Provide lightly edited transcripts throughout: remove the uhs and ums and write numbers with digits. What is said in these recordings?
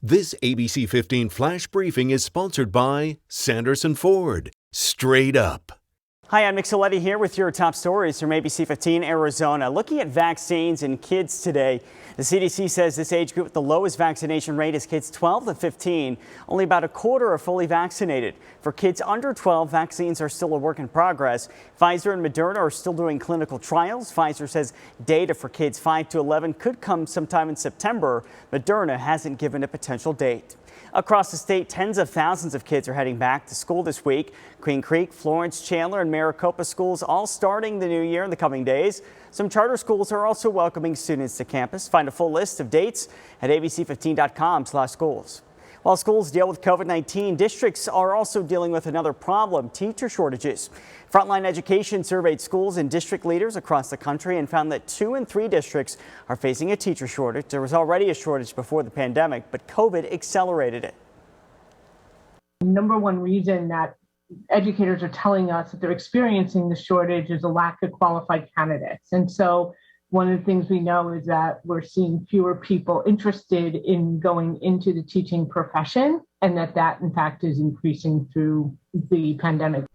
This ABC15 flash briefing is sponsored by Sanderson Ford. Straight up. Hi, I'm Nick Soletti here with your top stories from ABC15 Arizona. Looking at vaccines in kids today, the CDC says this age group with the lowest vaccination rate is kids 12 to 15. Only about a quarter are fully vaccinated. For kids under 12, vaccines are still a work in progress. Pfizer and Moderna are still doing clinical trials. Pfizer says data for kids 5 to 11 could come sometime in September. Moderna hasn't given a potential date. Across the state, tens of thousands of kids are heading back to school this week. Queen Creek, Florence, Chandler, and Maricopa schools all starting the new year in the coming days. Some charter schools are also welcoming students to campus. Find a full list of dates at abc15.com/schools. While schools deal with COVID-19, districts are also dealing with another problem: teacher shortages. Frontline Education surveyed schools and district leaders across the country and found that 2 in 3 districts are facing a teacher shortage. There was already a shortage before the pandemic, but COVID accelerated it. Number one reason that educators are telling us that they're experiencing the shortage is a lack of qualified candidates. And so one of the things we know is that we're seeing fewer people interested in going into the teaching profession, and that in fact is increasing through the pandemic.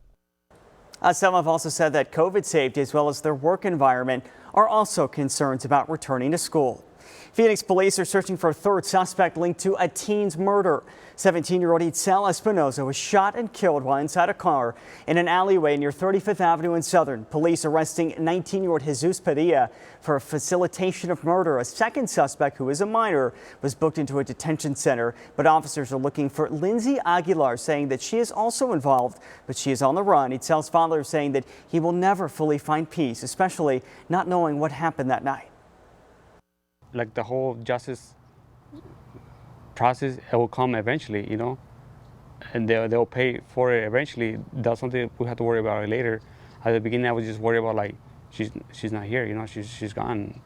Some have also said that COVID safety as well as their work environment are also concerns about returning to school. Phoenix police are searching for a third suspect linked to a teen's murder. 17-year-old Itzel Espinoza was shot and killed while inside a car in an alleyway near 35th Avenue in Southern. Police arresting 19-year-old Jesus Padilla for facilitation of murder. A second suspect, who is a minor, was booked into a detention center, but officers are looking for Lindsay Aguilar, saying that she is also involved, but she is on the run. Itzel's father is saying that he will never fully find peace, especially not knowing what happened that night. Like the whole justice process, it will come eventually, you know, and they'll pay for it eventually. That's something we have to worry about later. At the beginning, I was just worried about, like, she's not here, you know, she's gone.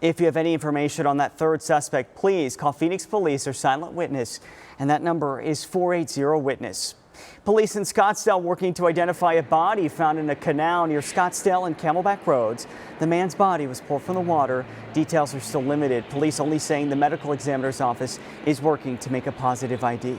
If you have any information on that third suspect, please call Phoenix Police or Silent Witness, and that number is 480-WITNESS. Police in Scottsdale working to identify a body found in a canal near Scottsdale and Camelback Roads. The man's body was pulled from the water. Details are still limited. Police only saying the medical examiner's office is working to make a positive ID.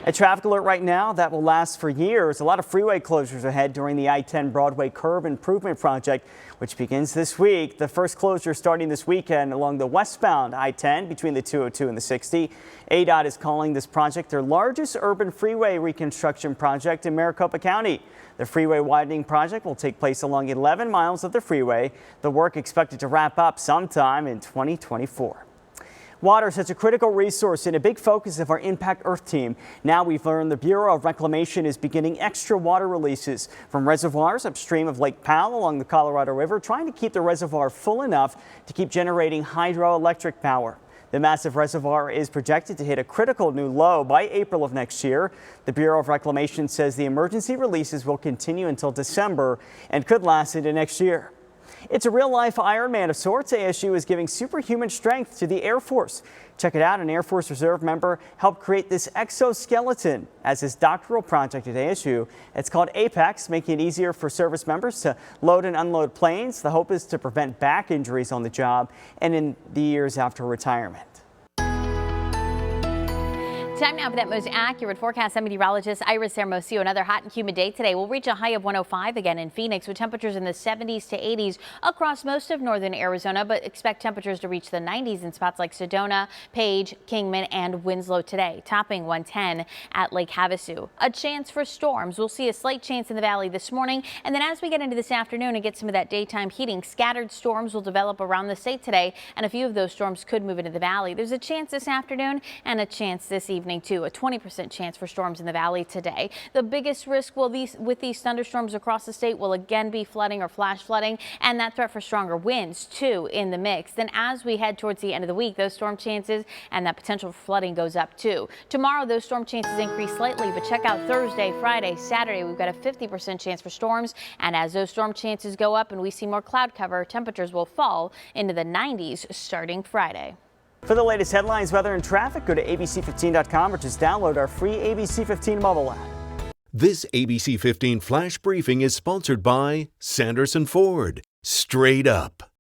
A traffic alert right now that will last for years. A lot of freeway closures ahead during the I-10 Broadway Curve Improvement Project, which begins this week. The first closure starting this weekend along the westbound I-10 between the 202 and the 60. ADOT is calling this project their largest urban freeway reconstruction project in Maricopa County. The freeway widening project will take place along 11 miles of the freeway. The work expected to wrap up sometime in 2024. Water is such a critical resource and a big focus of our Impact Earth team. Now we've learned the Bureau of Reclamation is beginning extra water releases from reservoirs upstream of Lake Powell along the Colorado River, trying to keep the reservoir full enough to keep generating hydroelectric power. The massive reservoir is projected to hit a critical new low by April of next year. The Bureau of Reclamation says the emergency releases will continue until December and could last into next year. It's a real-life Ironman of sorts. ASU is giving superhuman strength to the Air Force. Check it out. An Air Force Reserve member helped create this exoskeleton as his doctoral project at ASU. It's called Apex, making it easier for service members to load and unload planes. The hope is to prevent back injuries on the job and in the years after retirement. Time now for that most accurate forecast. I'm meteorologist Iris Hermosillo. Another hot and humid day today. We'll reach a high of 105 again in Phoenix with temperatures in the 70s to 80s across most of northern Arizona, but expect temperatures to reach the 90s in spots like Sedona, Page, Kingman, and Winslow today, topping 110 at Lake Havasu. A chance for storms. We'll see a slight chance in the valley this morning, and then as we get into this afternoon and get some of that daytime heating, scattered storms will develop around the state today, and a few of those storms could move into the valley. There's a chance this afternoon and a chance this evening too. A 20% chance for storms in the valley today. The biggest risk with these thunderstorms across the state will again be flooding or flash flooding, and that threat for stronger winds too in the mix. Then as we head towards the end of the week, those storm chances and that potential for flooding goes up too. Tomorrow those storm chances increase slightly, but check out Thursday, Friday, Saturday. We've got a 50% chance for storms, and as those storm chances go up and we see more cloud cover, temperatures will fall into the 90s starting Friday. For the latest headlines, weather and traffic, go to abc15.com or just download our free ABC15 mobile app. This ABC15 flash briefing is sponsored by Sanderson Ford. Straight up.